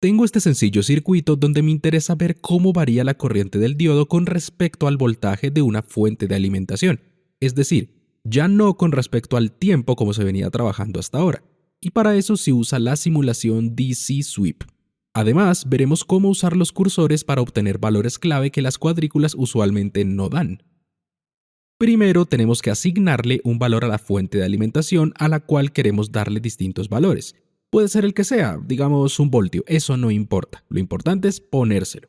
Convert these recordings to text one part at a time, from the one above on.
Tengo este sencillo circuito donde me interesa ver cómo varía la corriente del diodo con respecto al voltaje de una fuente de alimentación, es decir, ya no con respecto al tiempo como se venía trabajando hasta ahora, y para eso se usa la simulación DC Sweep. Además, veremos cómo usar los cursores para obtener valores clave que las cuadrículas usualmente no dan. Primero tenemos que asignarle un valor a la fuente de alimentación a la cual queremos darle distintos valores. Puede ser el que sea, digamos 1 voltio, eso no importa, lo importante es ponérselo.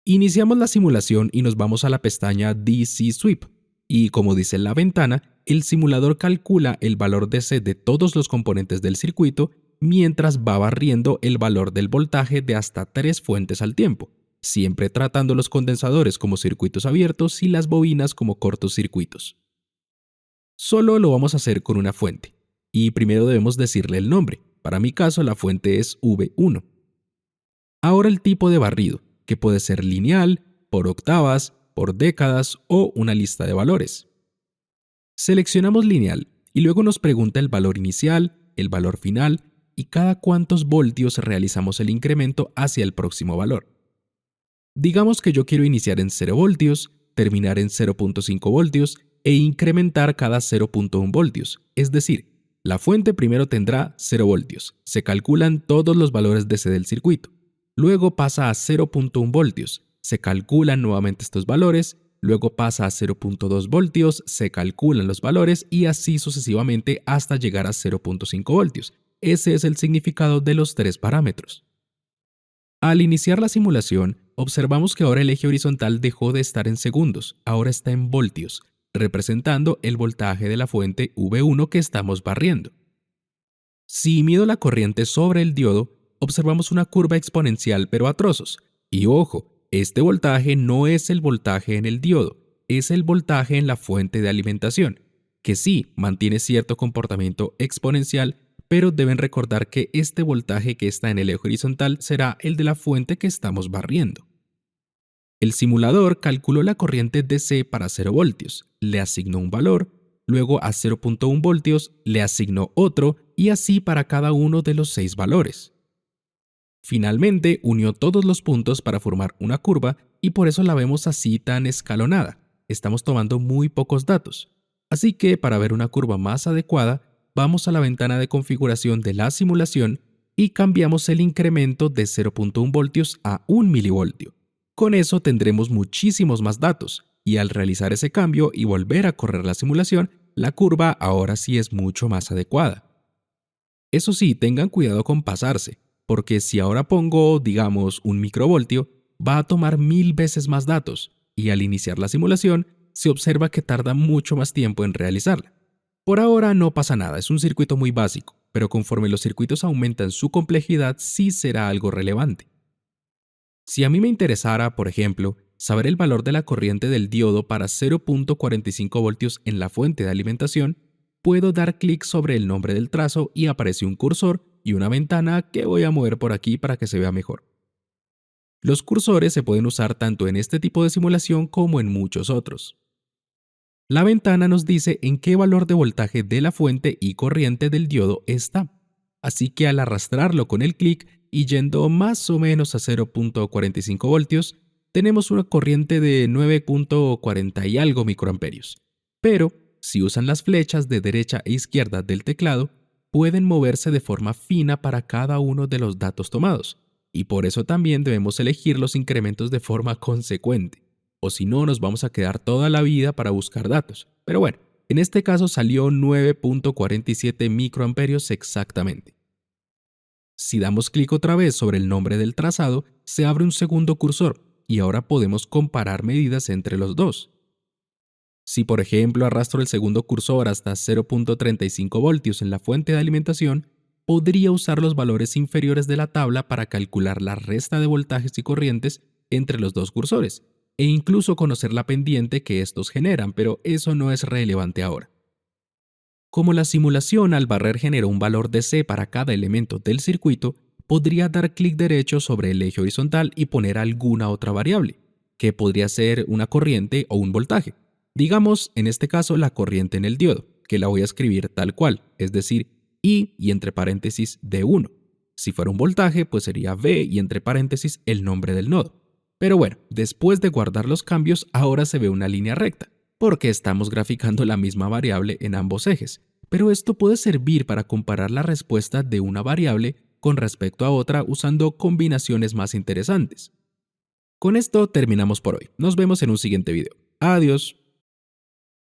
Iniciamos la simulación y nos vamos a la pestaña DC Sweep, y como dice en la ventana, el simulador calcula el valor DC de todos los componentes del circuito mientras va barriendo el valor del voltaje de hasta 3 fuentes al tiempo, siempre tratando los condensadores como circuitos abiertos y las bobinas como cortocircuitos. Solo lo vamos a hacer con una fuente, y primero debemos decirle el nombre. Para mi caso, la fuente es V1. Ahora el tipo de barrido, que puede ser lineal, por octavas, por décadas o una lista de valores. Seleccionamos lineal y luego nos pregunta el valor inicial, el valor final y cada cuántos voltios realizamos el incremento hacia el próximo valor. Digamos que yo quiero iniciar en 0 voltios, terminar en 0.5 voltios e incrementar cada 0.1 voltios, es decir, la fuente primero tendrá 0 voltios, se calculan todos los valores DC del circuito. Luego pasa a 0.1 voltios, se calculan nuevamente estos valores, luego pasa a 0.2 voltios, se calculan los valores y así sucesivamente hasta llegar a 0.5 voltios. Ese es el significado de los 3 parámetros. Al iniciar la simulación, observamos que ahora el eje horizontal dejó de estar en segundos, ahora está en voltios, representando el voltaje de la fuente V1 que estamos barriendo. Si mido la corriente sobre el diodo, observamos una curva exponencial pero a trozos. Y ojo, este voltaje no es el voltaje en el diodo, es el voltaje en la fuente de alimentación, que sí mantiene cierto comportamiento exponencial, pero deben recordar que este voltaje que está en el eje horizontal será el de la fuente que estamos barriendo. El simulador calculó la corriente DC para 0 voltios, le asignó un valor, luego a 0.1 voltios le asignó otro y así para cada uno de los 6 valores. Finalmente unió todos los puntos para formar una curva y por eso la vemos así tan escalonada. Estamos tomando muy pocos datos. Así que para ver una curva más adecuada, vamos a la ventana de configuración de la simulación y cambiamos el incremento de 0.1 voltios a 1 milivoltio. Con eso tendremos muchísimos más datos y al realizar ese cambio y volver a correr la simulación, la curva ahora sí es mucho más adecuada. Eso sí, tengan cuidado con pasarse, porque si ahora pongo, digamos, 1 microvoltio, va a tomar 1000 veces más datos y al iniciar la simulación se observa que tarda mucho más tiempo en realizarla. Por ahora no pasa nada, es un circuito muy básico, pero conforme los circuitos aumentan su complejidad sí será algo relevante. Si a mí me interesara, por ejemplo, saber el valor de la corriente del diodo para 0.45 voltios en la fuente de alimentación, puedo dar clic sobre el nombre del trazo y aparece un cursor y una ventana que voy a mover por aquí para que se vea mejor. Los cursores se pueden usar tanto en este tipo de simulación como en muchos otros. La ventana nos dice en qué valor de voltaje de la fuente y corriente del diodo está. Así que al arrastrarlo con el clic y yendo más o menos a 0.45 voltios, tenemos una corriente de 9.40 y algo microamperios. Pero, si usan las flechas de derecha e izquierda del teclado, pueden moverse de forma fina para cada uno de los datos tomados, y por eso también debemos elegir los incrementos de forma consecuente, o si no nos vamos a quedar toda la vida para buscar datos. Pero bueno, en este caso salió 9.47 microamperios exactamente. Si damos clic otra vez sobre el nombre del trazado, se abre un segundo cursor y ahora podemos comparar medidas entre los dos. Si por ejemplo arrastro el segundo cursor hasta 0.35 voltios en la fuente de alimentación, podría usar los valores inferiores de la tabla para calcular la resta de voltajes y corrientes entre los dos cursores, e incluso conocer la pendiente que estos generan, pero eso no es relevante ahora. Como la simulación al barrer generó un valor DC para cada elemento del circuito, podría dar clic derecho sobre el eje horizontal y poner alguna otra variable, que podría ser una corriente o un voltaje. Digamos, en este caso, la corriente en el diodo, que la voy a escribir tal cual, es decir, I y entre paréntesis D1. Si fuera un voltaje, pues sería V y entre paréntesis el nombre del nodo. Pero bueno, después de guardar los cambios, ahora se ve una línea recta, porque estamos graficando la misma variable en ambos ejes. Pero esto puede servir para comparar la respuesta de una variable con respecto a otra usando combinaciones más interesantes. Con esto terminamos por hoy. Nos vemos en un siguiente video. Adiós.